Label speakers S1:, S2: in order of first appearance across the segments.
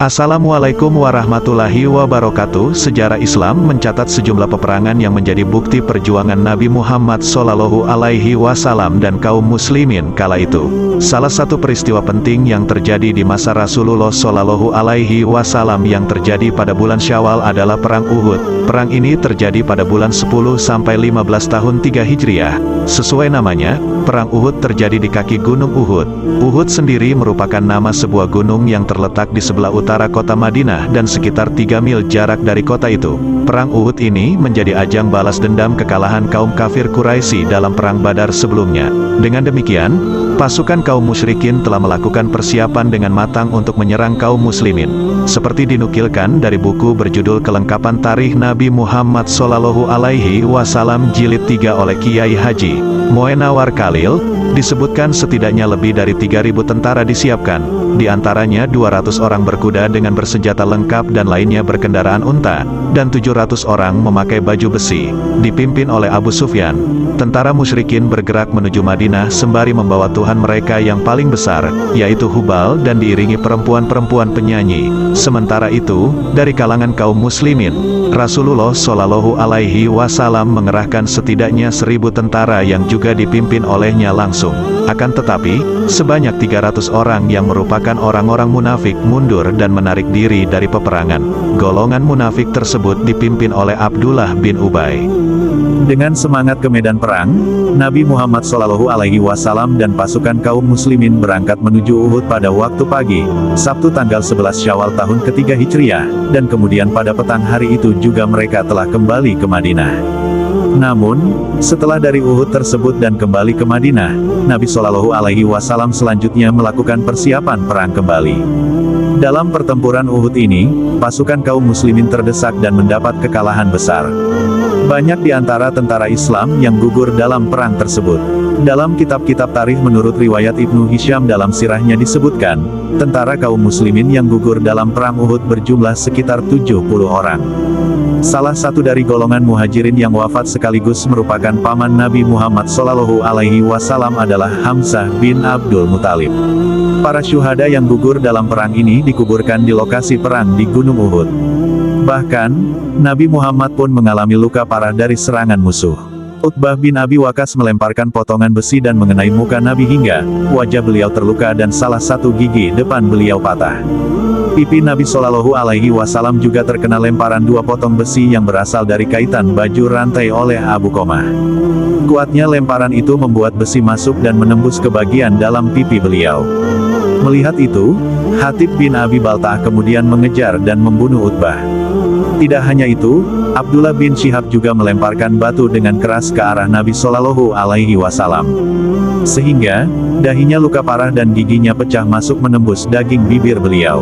S1: Assalamualaikum warahmatullahi wabarakatuh. Sejarah Islam mencatat sejumlah peperangan yang menjadi bukti perjuangan Nabi Muhammad SAW dan kaum muslimin kala itu. Salah satu peristiwa penting yang terjadi di masa Rasulullah SAW yang terjadi pada bulan Syawal adalah Perang Uhud. Perang ini terjadi pada bulan 10-15 tahun 3 Hijriah. Sesuai namanya, Perang Uhud terjadi di kaki Gunung Uhud. Uhud sendiri merupakan nama sebuah gunung yang terletak di sebelah utara kota Madinah dan sekitar 3 mil jarak dari kota itu. Perang Uhud ini menjadi ajang balas dendam kekalahan kaum kafir Quraisy dalam Perang Badar sebelumnya. Dengan demikian, pasukan kaum musyrikin telah melakukan persiapan dengan matang untuk menyerang kaum muslimin. Seperti dinukilkan dari buku berjudul Kelengkapan Tarikh Nabi Muhammad SAW Jilid 3 oleh Kiai Haji Moenawar Khalil, disebutkan setidaknya lebih dari 3.000 tentara disiapkan, di antaranya 200 orang berkuda dengan bersenjata lengkap dan lainnya berkendaraan unta, dan 700 orang memakai baju besi, dipimpin oleh Abu Sufyan. Tentara musyrikin bergerak menuju Madinah sembari membawa Tuhan mereka yang paling besar, yaitu Hubal, dan diiringi perempuan-perempuan penyanyi. Sementara itu, dari kalangan kaum muslimin, Rasulullah SAW mengerahkan setidaknya 1.000 tentara yang juga dipimpin olehnya langsung. Akan tetapi, sebanyak 300 orang yang merupakan orang-orang munafik mundur dan menarik diri dari peperangan. Golongan munafik tersebut dipimpin oleh Abdullah bin Ubay. Dengan semangat ke medan perang, Nabi Muhammad SAW dan pasukan kaum muslimin berangkat menuju Uhud pada waktu pagi, Sabtu tanggal 11 Syawal tahun ketiga Hijriah, dan kemudian pada petang hari itu juga mereka telah kembali ke Madinah. Namun, setelah dari Uhud tersebut dan kembali ke Madinah, Nabi SAW selanjutnya melakukan persiapan perang kembali. Dalam pertempuran Uhud ini, pasukan kaum muslimin terdesak dan mendapat kekalahan besar. Banyak di antara tentara Islam yang gugur dalam perang tersebut. Dalam kitab-kitab tarikh menurut riwayat Ibnu Hisham dalam sirahnya disebutkan, tentara kaum muslimin yang gugur dalam perang Uhud berjumlah sekitar 70 orang. Salah satu dari golongan muhajirin yang wafat sekaligus merupakan paman Nabi Muhammad SAW adalah Hamzah bin Abdul Muthalib. Para syuhada yang gugur dalam perang ini dikuburkan di lokasi perang di Gunung Uhud. Bahkan, Nabi Muhammad pun mengalami luka parah dari serangan musuh. Utbah bin Abi Waqqas melemparkan potongan besi dan mengenai muka Nabi hingga wajah beliau terluka dan salah satu gigi depan beliau patah. Pipi Nabi SAW juga terkena lemparan 2 potong besi yang berasal dari kaitan baju rantai oleh Abu Qamah. Kuatnya lemparan itu membuat besi masuk dan menembus ke bagian dalam pipi beliau. Melihat itu, Hatib bin Abi Balta'ah kemudian mengejar dan membunuh Utbah. Tidak hanya itu, Abdullah bin Syihab juga melemparkan batu dengan keras ke arah Nabi SAW. Sehingga, dahinya luka parah dan giginya pecah masuk menembus daging bibir beliau.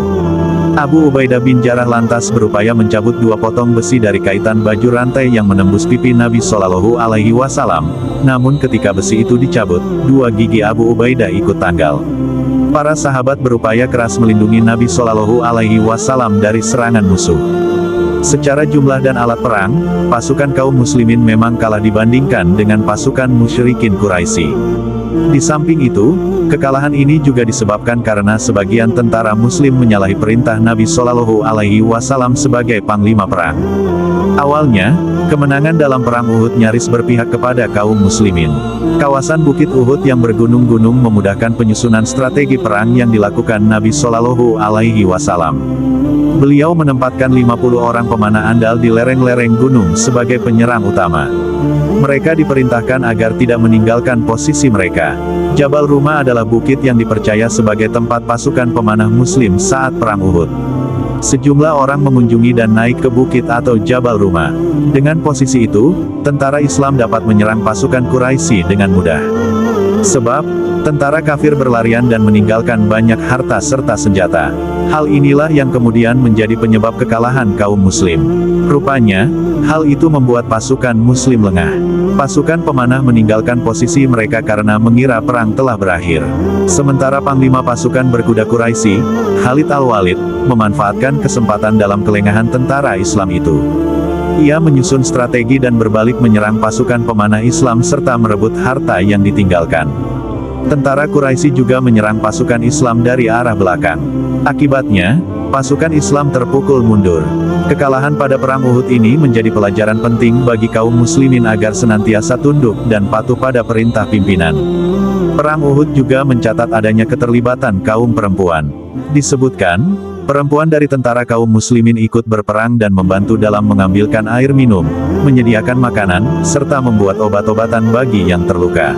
S1: Abu Ubaidah bin Jarrah lantas berupaya mencabut 2 potong besi dari kaitan baju rantai yang menembus pipi Nabi SAW. Namun ketika besi itu dicabut, 2 gigi Abu Ubaidah ikut tanggal. Para sahabat berupaya keras melindungi Nabi SAW dari serangan musuh. Secara jumlah dan alat perang, pasukan kaum muslimin memang kalah dibandingkan dengan pasukan musyrikin Quraisy. Di samping itu, kekalahan ini juga disebabkan karena sebagian tentara muslim menyalahi perintah Nabi SAW sebagai panglima perang. Awalnya, kemenangan dalam perang Uhud nyaris berpihak kepada kaum muslimin. Kawasan Bukit Uhud yang bergunung-gunung memudahkan penyusunan strategi perang yang dilakukan Nabi SAW. Beliau menempatkan 50 orang pemanah andal di lereng-lereng gunung sebagai penyerang utama. Mereka diperintahkan agar tidak meninggalkan posisi mereka. Jabal Rumah adalah bukit yang dipercaya sebagai tempat pasukan pemanah muslim saat perang Uhud. Sejumlah orang mengunjungi dan naik ke bukit atau Jabal Rumah. Dengan posisi itu, tentara Islam dapat menyerang pasukan Quraisy dengan mudah. Sebab, tentara kafir berlarian dan meninggalkan banyak harta serta senjata. Hal inilah yang kemudian menjadi penyebab kekalahan kaum muslim. Rupanya, hal itu membuat pasukan muslim lengah. Pasukan pemanah meninggalkan posisi mereka karena mengira perang telah berakhir. Sementara panglima pasukan berkuda Quraisy, Khalid Al-Walid, memanfaatkan kesempatan dalam kelengahan tentara Islam itu. Ia menyusun strategi dan berbalik menyerang pasukan pemanah Islam serta merebut harta yang ditinggalkan. Tentara Quraisy juga menyerang pasukan Islam dari arah belakang. Akibatnya,
S2: Pasukan Islam terpukul mundur. Kekalahan pada Perang Uhud ini menjadi pelajaran penting bagi kaum muslimin agar senantiasa tunduk dan patuh pada perintah pimpinan. Perang Uhud juga mencatat adanya keterlibatan kaum perempuan. Disebutkan, perempuan dari tentara kaum muslimin ikut berperang dan membantu dalam mengambilkan air minum, menyediakan makanan, serta membuat obat-obatan bagi yang terluka.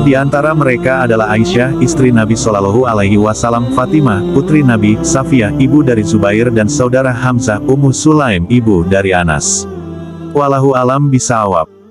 S2: Di antara mereka adalah Aisyah, istri Nabi Shallallahu Alaihi Wasallam, Fatimah, putri Nabi, Safiyah, ibu dari Zubair dan saudara Hamzah, Ummu Sulaim, ibu dari Anas. Wallahu alam bisawab.